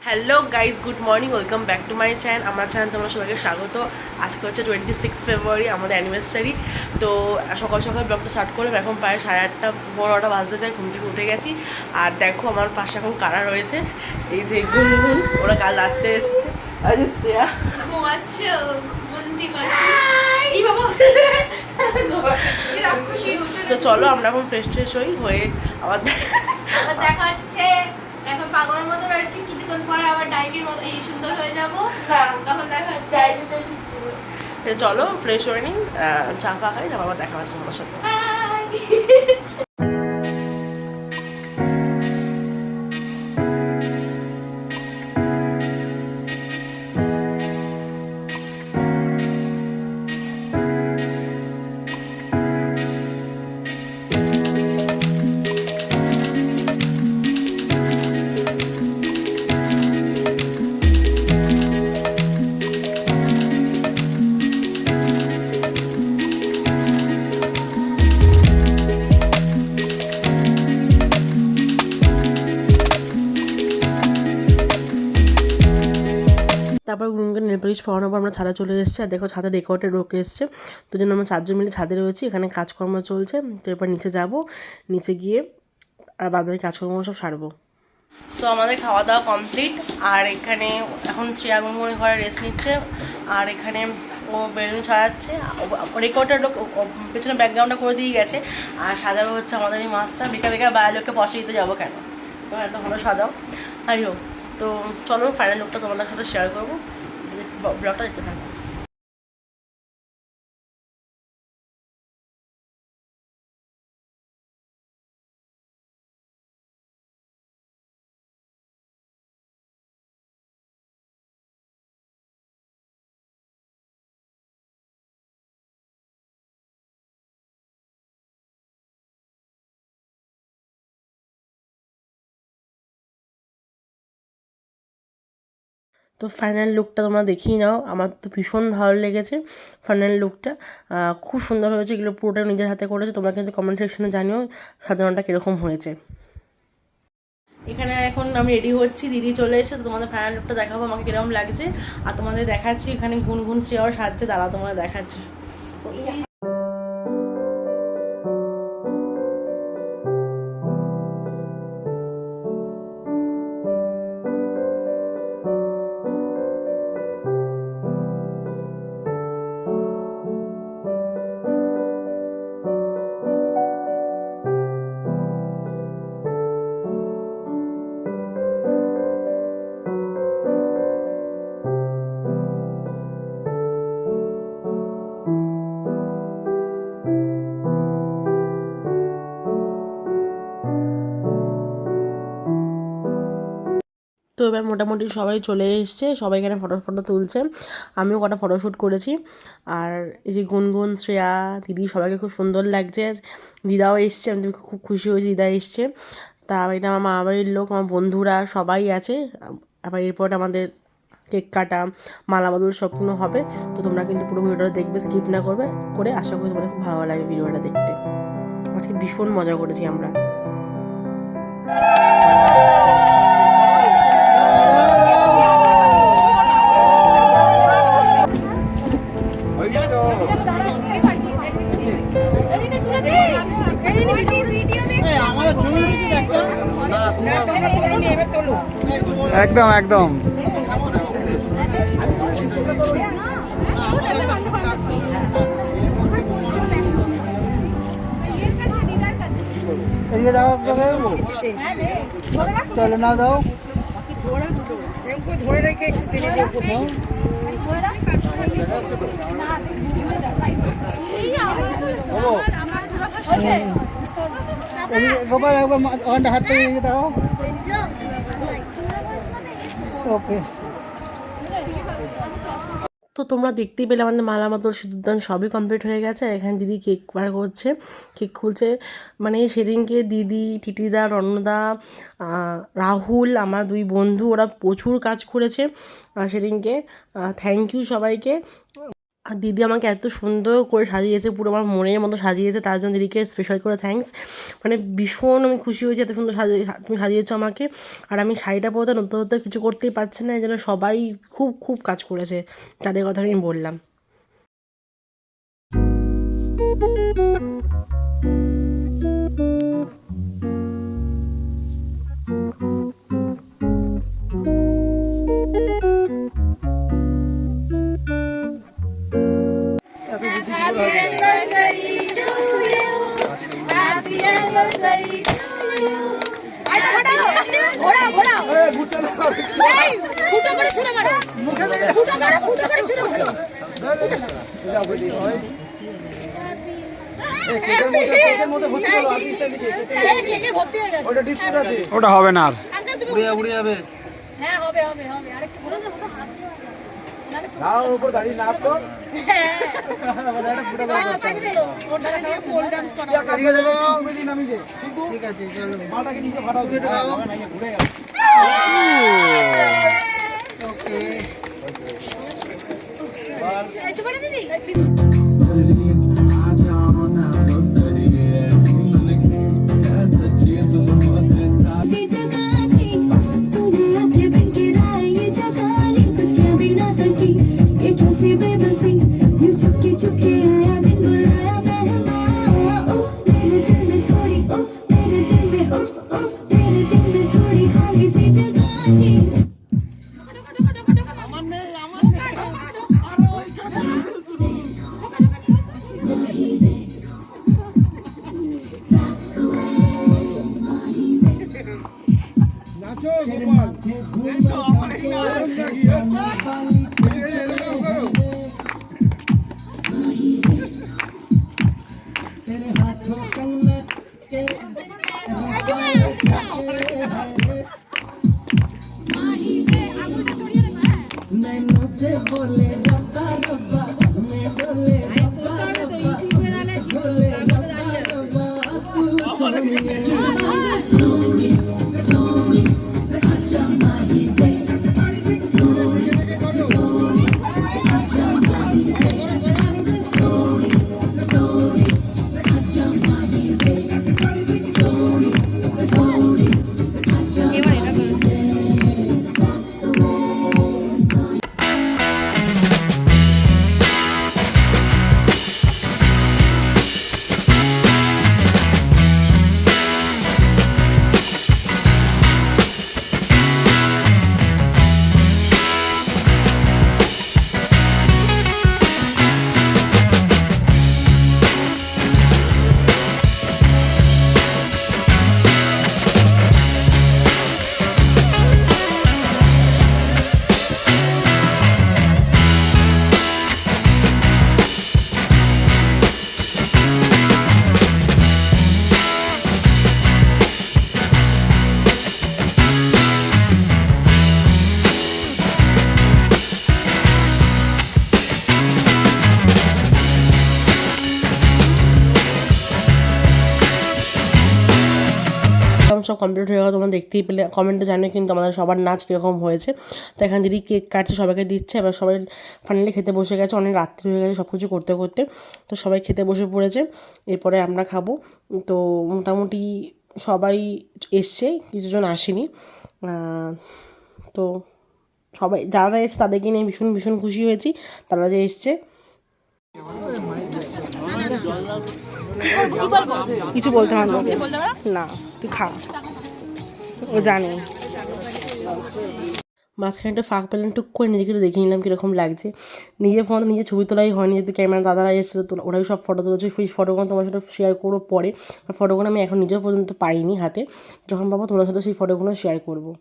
Hello guys, good morning, welcome back to my channel. আমার channel তোমরা সবাইকে স্বাগত। আজকে হচ্ছে 26 ফেব্রুয়ারি, আমাদের অ্যানিভার্সারি। তো সকাল সকাল ব্লগটা স্টার্ট করলাম। এখন প্রায় 8:30 9:30 বাজতে যায়, ঘুম থেকে উঠে গেছি। আর দেখো আমার পাশে এখন কারা রয়েছে, এই যে গুনগুন, ওরা কাল রাত্রে এসছে। আর যে শ্রেয়া ঘুমাচ্ছে, ঘুমন্তি মাছি। এই বাবা এরা খুশি উঠে তো চলো আমরা এখন ফ্রেশ হয়ে আবার দেখা হচ্ছে। এখন পাগলের মতো রয়েছে, কিছুক্ষণ পরে আবার ডাইনির মতো এই সুন্দর হয়ে যাব। তখন দেখা হচ্ছে। চলো ফ্রেশ হয়ে নিই, চা ফা খাই, তারপর আবার দেখা হচ্ছে আমার সাথে। তারপর গুনগুনকে নেল পালিশ পরানোর পর আমরা ছাদে চলে এসেছি। আর দেখো ছাদে রেকর্ডে রোকে এসছে, তো জন্য আমরা 4জন মিলে ছাদে রয়েছি। এখানে কাজকর্ম চলছে। তো এরপর নিচে যাব, নিচে গিয়ে আর বাকি কাজকর্ম সব সারবো। তো আমাদের খাওয়া দাওয়া কমপ্লিট। আর এখানে এখন শ্রেয়া গুনগুনের ঘরে রেস্ট নিচ্ছে। আর এখানে ও বেলুন সাজাচ্ছে, রেকর্ডের লোক পেছনে ব্যাকগ্রাউন্ডটা করে দিয়ে গেছে। আর সাজানো হচ্ছে আমাদের এই মাছটা। বেকার বাইরের লোককে পয়সা দিতে যাবো কেন, তো এত ভালো সাজাও। যাই হোক, তো চলো ফাইনাল লুকটা তোমাদের সাথে শেয়ার করবো, ব্লগটা দেখতে থাকো। তো ফাইনাল লুকটা তোমরা দেখিয়ে নাও। আমার তো ভীষণ ভালো লেগেছে ফাইনাল লুকটা, খুব সুন্দর হয়েছে। এগুলো পুরোটা নিজের হাতে করেছে। তোমরা কিন্তু কমেন্ট সেকশনে জানিও সাজানোটা কীরকম হয়েছে। এখানে এখন আমি রেডি হচ্ছি, দিদি চলে এসে তোমাদের ফাইনাল লুকটা দেখাবো আমাকে কীরকম লাগছে। আর তোমাদের দেখাচ্ছি এখানে গুনগুন শ্রেয়াও সাজছে, দাঁড়া তোমাদের দেখাচ্ছি। তো এবার মোটামুটি সবাই চলে এসছে, সবাই এখানে ফটো তুলছে। আমিও কটা ফটোশ্যুট করেছি। আর এই যে গুনগুন, শ্রেয়া, দিদি সবাইকে খুব সুন্দর লাগছে। দিদাও এসছে, আমি খুব খুশি হয়েছি দিদা এসছে। তা এটা আমার মা বাড়ির লোক, আমার বন্ধুরা সবাই আছে। আবার এরপর আমাদের কেক কাটা, মালা বদল সবগুলো হবে। তো তোমরা কিন্তু পুরো ভিডিওটা দেখবে, স্কিপ না করবে করে। আশা করি তোমাদের খুব ভালো লাগে ভিডিওটা দেখতে। আজকে ভীষণ মজা করেছি আমরা। একদম একদম এদিকে যাও, চলো না দাও। ধরে রেখে গোপাল একবার ওখানটা হাত থেকে এদিকে দাও। ওকে। তো তোমরা দেখতেই পেলে আমাদের মালা মাতল সিদ্ধদান সবই কমপ্লিট হয়ে গেছে। আর এখানে দিদি কেক বার করছে, কেক খুলছে। মানে সেদিনকে দিদি, টিটিদা, রণদা, রাহুল, আমার 2 বন্ধু, ওরা প্রচুর কাজ করেছে সেদিনকে। থ্যাংক ইউ সবাইকে। আর দিদি আমাকে এত সুন্দর করে সাজিয়েছে, পুরো আমার মনের মতো সাজিয়েছে, তার জন্য দিদিকে স্পেশাল করে থ্যাঙ্কস। মানে ভীষণ আমি খুশি হয়েছি, এত সুন্দর তুমি সাজিয়েছো আমাকে। আর আমি শাড়িটা পরতে নতুন নতুন কিছু করতেই পারছি না, এই জন্য সবাই খুব খুব কাজ করেছে, তাদের কথা আমি বললাম। ওটা হবে না আর উড়ে যাবে। হ্যাঁ হবে হবে হবে, আরেকটু ঘুরে যাবো তো হাত দিয়ে দাও উপর দাঁড়িয়ে নাচ কর। ঠিক আছে চলো মালটাকে নিচে ফাটাও দিয়ে দাও। ঘুরে গেল। ওকে এসে পড়ে দিদি। নাচো সব কমপ্লিট হয়ে গেল, তোমরা দেখতেই পেলে, কমেন্টে জানিয়ে কিন্তু আমাদের সবার নাচ কীরকম হয়েছে। তো এখানে দিদি কেক কাটছে, সবাইকে দিচ্ছে, এবার সবাই ফাইনালি খেতে বসে গেছে, অনেক রাত্রি হয়ে গেছে সব কিছু করতে করতে। তো সবাই খেতে বসে পড়েছে, এরপরে আমরা খাবো। তো মোটামুটি সবাই এসছে, কিছুজন আসেনি। তো সবাই যারা এসছে তাদেরকে নিয়ে ভীষণ ভীষণ খুশি হয়েছি, তারা যে এসছে। কিছু বলতে হবে না, তুই খা, ও জানে। মাঝখানে একটু ফাঁক পেলাম, টুক করে নিজেকে একটু দেখে নিলাম কীরকম লাগছে। নিজের ফোন নিজে ছবি তোলাই হয়নি, যেহেতু ক্যামেরা দাদারা এসেছে, তো ওরাই সব ফটো তুলেছে। সেই ফটোগুলো তোমার সাথে শেয়ার করবো পরে। ফটোগুলো আমি এখন নিজেও পর্যন্ত পাইনি হাতে, যখন পাবো তোমার সাথে সেই ফটোগুলো শেয়ার করবো।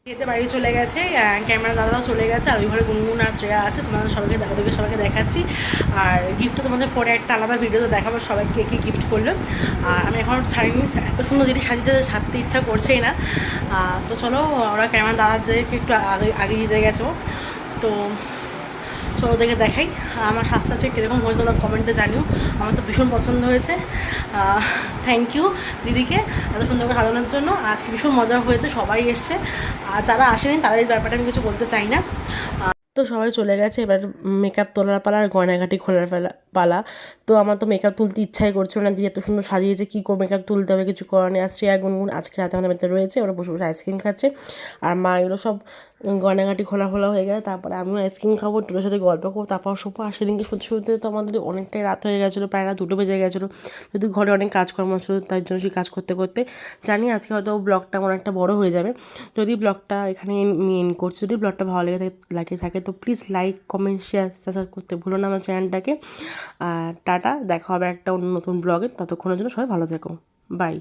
খেতে বাড়ি চলে গেছে, ক্যামেরা দাদাও চলে গেছে, আর ওই ঘরে গুনগুন আর শ্রেয়া আছে। তোমাদের সবাইকে দাদাদেরকে সবাইকে দেখাচ্ছি, আর গিফটটা তোমাদের পরে একটা আলাদা ভিডিওতে দেখাবো সবাইকে কে গিফট করলো। আর আমি এখন ছাড়িনি, এত সুন্দর দিদি সাজতে ইচ্ছা করছেই না। তো চলো, ওরা ক্যামেরা দাদাদেরকে একটু আগে দিতে গেছো, তো চলো ওদেরকে দেখাই। আমার সাজটা আছে কীরকম হয়েছে তোমরা কমেন্টে জানিও, আমার তো ভীষণ পছন্দ হয়েছে। থ্যাংক ইউ দিদিকে এত সুন্দর করে সাজানোর জন্য। আজকে ভীষণ মজা হয়েছে, সবাই এসছে, আর যারা আসেনি তাদের ব্যাপারটা আমি কিছু বলতে চাই না। তো সবাই চলে গেছে, এবার মেকআপ তোলার পালা আর গয়নাঘাটি খোলার পালা। তো আমার তো মেকআপ তুলতে ইচ্ছাই করছিল না, দিয়ে এত সুন্দর সাজিয়েছে, কী করে মেকআপ তুলতে হবে, কিছু করার নেই। আর শ্রেয়া গুনগুন আজকে রাতে আমাদের বাড়িতে রয়েছে, ওরা বসে বসে আইসক্রিম খাচ্ছে। আর মা এগুলো সব গয়নাঘাটি খোলা হয়ে গেছে, তারপরে আমিও আইসক্রিম খাবো, টোটোর সাথে গল্প করবো, তারপর শোবো। আর সেদিনকে শুতে তো আমাদের অনেকটাই রাত হয়ে গেছিলো, প্রায় রাত 2টো বেজে গেছিলো, যেহেতু ঘরে অনেক কাজকর্ম ছিল, তাই জন্য সেই কাজ করতে করতে জানি আজকে হয়তো ব্লগটা অনেকটা বড় হয়ে যাবে। যদি ব্লগটা এখানে আমি এন্ড করছি, যদি ব্লগটা ভালো লাগে থাকে তো please like, comment, share, subscribe করতে ভুলো না আমার চ্যানেলটাকে। আর টাটা, দেখা হবে একটা অন্য নতুন ব্লগে, ততক্ষণের জন্য সবাই ভালো থেকো, বাই।